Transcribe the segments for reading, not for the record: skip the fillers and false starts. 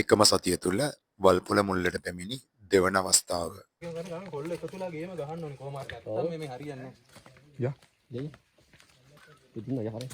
එකම සතිය තුළ වල්පොල මුල්ලට පැමිණි දෙවන අවස්ථාව. Ya, jadi itu nggak ya hari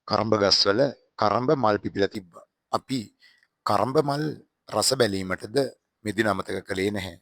කරඹ ගස්වල කරඹ මල් පිපිලා තිබ්බා. අපි කරඹ මල් රස බැලීමටද මෙදින අමතක කළේ නැහැ.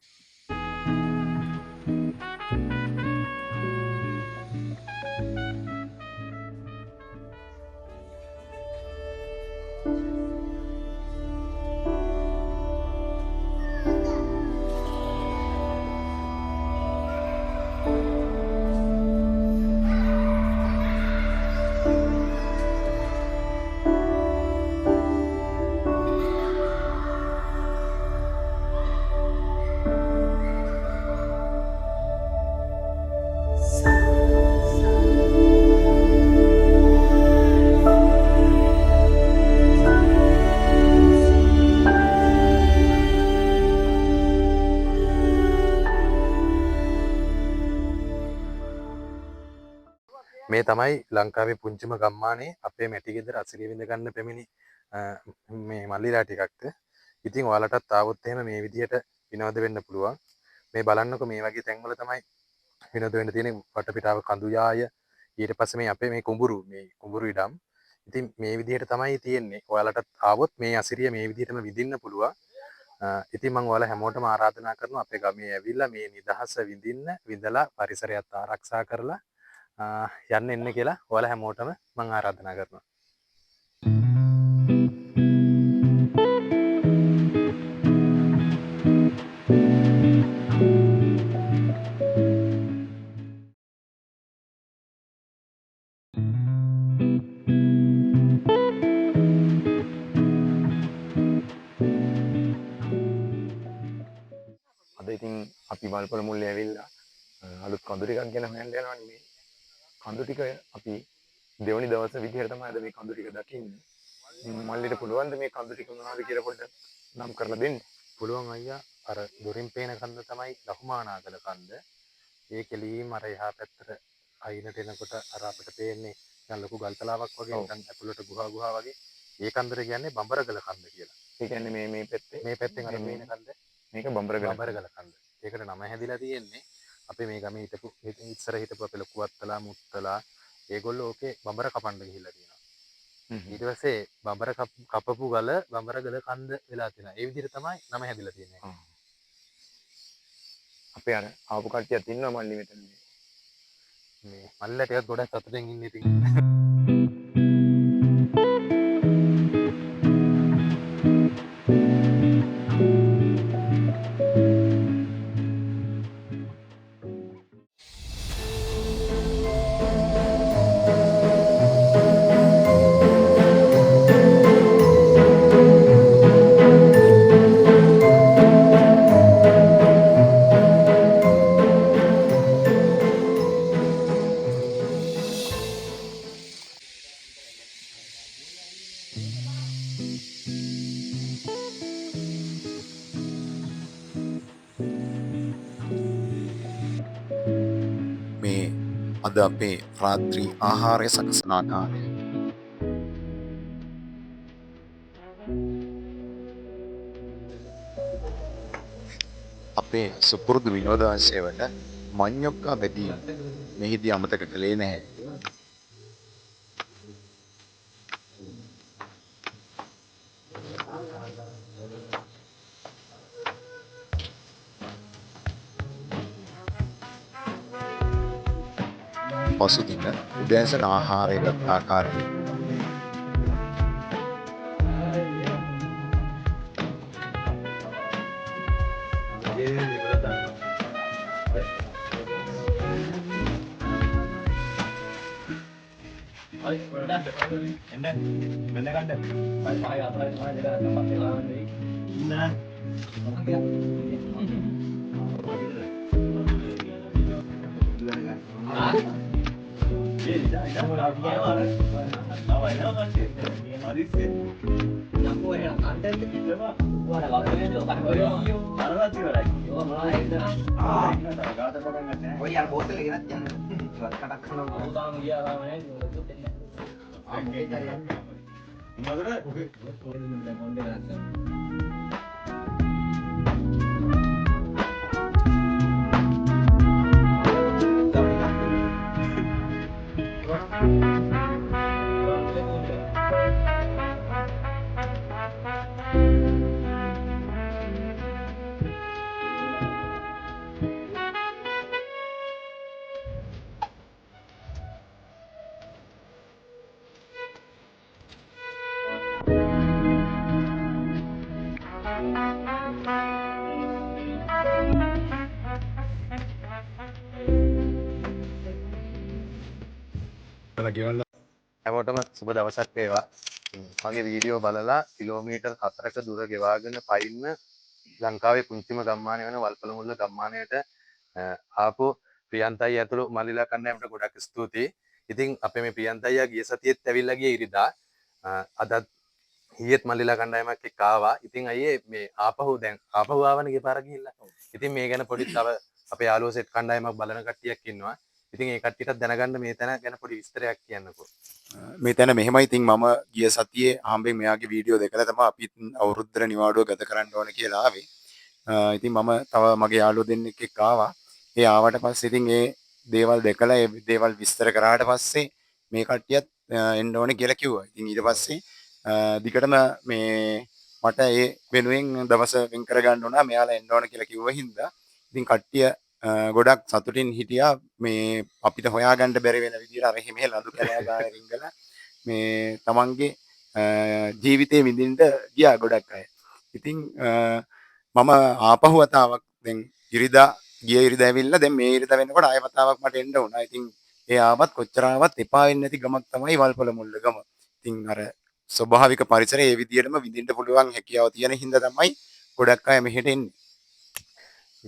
මේ තමයි ලංකාවේ පුංචිම ගම්මානේ අපේ මැටි ගෙදර අසිරිය විඳ ගන්න පැමිණි මේ මල්ලිලා ටිකක්ද. ඉතින් ඔයාලටත් ආවොත් එහෙම මේ විදියට විනෝද වෙන්න පුළුවන්. මේ බලන්නකො මේ වගේ තැන්වල තමයි විනෝද වෙන්න තියෙන්නේ. වටපිටාව කඳු යාය. ඊට පස්සේ මේ අපේ මේ කුඹුරු ඉඩම්. ඉතින් මේ විදියට තමයි තියෙන්නේ. ඔයාලටත් ආවොත් මේ අසිරිය මේ විදියටම විඳින්න පුළුවන්. ඉතින් මම ඔයාලා හැමෝටම ආරාධනා කරනවා අපේ ගමේ ඇවිල්ලා මේ නිදහස විඳින්න, විඳලා පරිසරයත් ආරක්ෂා කරලා යන්න එන්න කියලා ඔයාලා හැමෝටම මම ආරාධනා කරනවා. අද ඉතින් අපි වල්පොල මුල්ලේ ඇවිල්ලා අලුත් කඳු ටිකක් ගැන හොයන්න යනවානේ. මේ කඳු ටික අපි දෙවනි දවසේ විදිහට තමයි අද මේ කඳු ටික දකින්නේ. මල්ලිට පුළුවන් ද මේ කඳු ටික මොනවද කියලා පොඩ්ඩක් නම් කරලා දෙන්න? පුළුවන් අයියා. අර දොරින් පේන කන්ද තමයි ලහුමානාගල කන්ද. ඒ කෙලීම අර එහා පැත්තට අයිනට එනකොට අර අපිට පේන්නේ නිකන් ලොකු ගල්තලාවක් වගේ නිකන් ඇතුළට ගුහා වගේ. ඒ කන්දට කියන්නේ බඹරගල කන්ද කියලා. ඒ කියන්නේ මේ මේ පැත්තෙන් අර පේන කන්ද මේක බඹරගල කන්ද. ඒකට නම හැදිලා තියෙන්නේ අපේ මේ ගමේ හිටපු ඉස්සර හිටපු අපේ ලොකු අත්තලා මුත්තලා ඒගොල්ලෝ ඕකේ බඹර කපන්න ගිහිල්ලා තියෙනවා. ඊට පස්සේ බඹර කපපු ගල බඹර ගල කන්ද වෙලා තියෙනවා. ඒ විදිහට තමයි නම හැදිලා තියෙන්නේ. අපේ අර ආපු කට්ටියත් ඉන්නවා මල්ලි මෙතන. මේ මල්ලිලා ටිකක් ගොඩක් සතුටින් ඉන්නේ ඉතින්. මේ අද අපේ රාත්‍රී ආහාරය සකසන ආකාරය. අපේ සුපුරුදු විනෝදාංශය වල මඤ්ඤොක්කා බෙදීම මෙහිදී අමතක කළේ නැහැ. පසුදින උදෑසන ආහාරයකට ආකාරය. හැමෝටම සුබ දවසක් වේවා. මගේ වීඩියෝ බලලා කිලෝමීටර් 4ක දුර ගෙවාගෙන පයින්න ලංකාවේ පුංචිම ගම්මානය වෙන වල්පොළ මුල්ල ගම්මානයට ආපු ප්‍රියන්ත අයියා ඇතුළු මල්ලිලා කණ්ඩායමට ගොඩක් ස්තුතියි. ඉතින් අපේ මේ ප්‍රියන්ත අයියා ගිය සතියේත් ඇවිල්ලා ගියේ ඉරිදා. අදත් ඊයේත් මල්ලිලා කණ්ඩායමක් එක්ක ආවා. ඉතින් අයියේ මේ ආපහු ආවනේ ගිය පාර ගිහිල්ලා. ඉතින් මේ ගැන පොඩි තව අපේ යාළුවෝ සෙට් කණ්ඩායමක් බලන කට්ටියක් ඉන්නවා. ඉතින් ඒ කට්ටියටත් දැනගන්න මේ තැන ගැන පොඩි විස්තරයක් කියන්නකෝ. මේ තැන මෙහෙමයි. ඉතින් මම ගිය සතියේ ආම්බෙන් මෙයාගේ වීඩියෝ දෙකලා තමයි අපි අවුරුද්දට නිවාඩුව ගත කරන්න ඕන කියලා ආවේ. ඉතින් මම තව මගේ යාළුවෝ දෙන්නෙක් එක්ක ආවා. ඒ ආවට පස්සේ ඉතින් ඒ දේවල් දැකලා ඒ දේවල් විස්තර කරාට පස්සේ මේ කට්ටියත් එන්න ඕනේ කියලා කිව්වා. ඉතින් ඊට පස්සේ දිගටම මේ මට ඒ වෙනුවෙන් දවස වෙන් කරගන්න උනා මෙයාලා එන්න ඕන කියලා කිව්ව හින්දා. ඉතින් කට්ටිය ගොඩක් සතුටින් හිටියා. මේ අපිට හොයාගන්න බැරි වෙන විදිහට අර එහෙම ලඳු කැලෑ ගාන රිංගලා මේ තමන්ගේ ජීවිතේ විඳින්න ගියා ගොඩක් අය. ඉතින් මම ආපහු වතාවක් දැන් ඉරිදා ගිය ඉරිදා ඇවිල්ලා දැන් මේ ඉරිදා වෙනකොට ආය වතාවක් මට එන්න වුණා. ඉතින් ඒ ආවත් කොච්චර ආවත් එපා වෙන්නේ නැති ගමක් තමයි වල්පොළ මුල්ල ගම. ඉතින් අර ස්වභාවික පරිසරය ඒ විදිහටම විඳින්න පුළුවන් හැකියාව තියෙන හින්දා තමයි ගොඩක් අය මෙහෙට එන්නේ.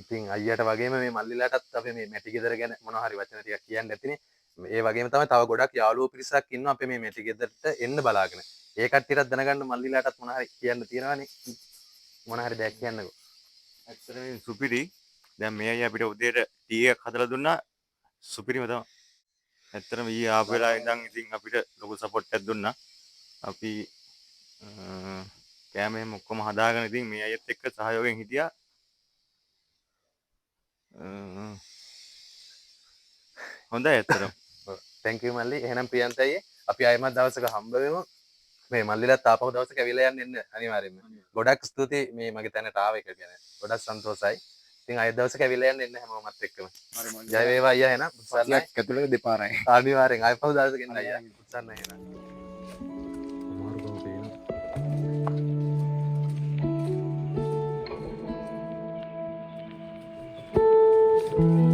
ඉතින් අයියට වගේම මේ මල්ලිලාටත් අපි මේ මැටි ගෙදර ගැන මොනවා හරි වචන ටිකක් කියන්න ඇතිනේ. ඒ වගේම තමයි තව ගොඩක් යාළුවෝ පිරිසක් ඉන්නවා අපේ මේ මැටි ගෙදරට එන්න බලාගෙන. ඒ කට්ටියටත් දැනගන්න මල්ලිලාටත් මොනවා හරි කියන්න තියෙනවානේ. මොනවා හරි දෙයක් කියන්නකෝ. ඇත්තටම සුපිරි. දැන් මේ අයියා අපිට උදේට ටී එකක් හදලා දුන්නා. සුපිරිම තමයි. ඇත්තටම ඊයේ ආපු වෙලාවෙ ඉඳන් ඉතින් අපිට ලොකු සපෝට් එකක් දුන්නා. අපි කෑම එහෙම ඔක්කොම හදාගෙන ඉතින් මේ අයත් එක්ක සහයෝගයෙන් හිටියා. හොඳයි ඇත්තටම. thank you මල්ලි. එහෙනම් ප්‍රියන්තයි අපි ආයෙමත් දවසක හම්බ වෙමු. මේ මල්ලිලත් ආපහු දවසක ඇවිල්ලා යන්න එන්න අනිවාර්යෙන්ම. ගොඩක් ස්තුතියි මේ මගේ තැනට ආව එක ගැන. ගොඩක් සන්තෝසයි. ඉතින් ආයෙ දවසක ඇවිල්ලා යන්න එන්න හැමෝමත් එක්කම. ජය වේවා අයියා එහෙනම්. උත්සන්නයි. ඇතුළේ දෙපාරයි. අනිවාර්යෙන් ආයෙ පහු දවසක එන්න අයියා. උත්සන්නයි එහෙනම්. Thank you.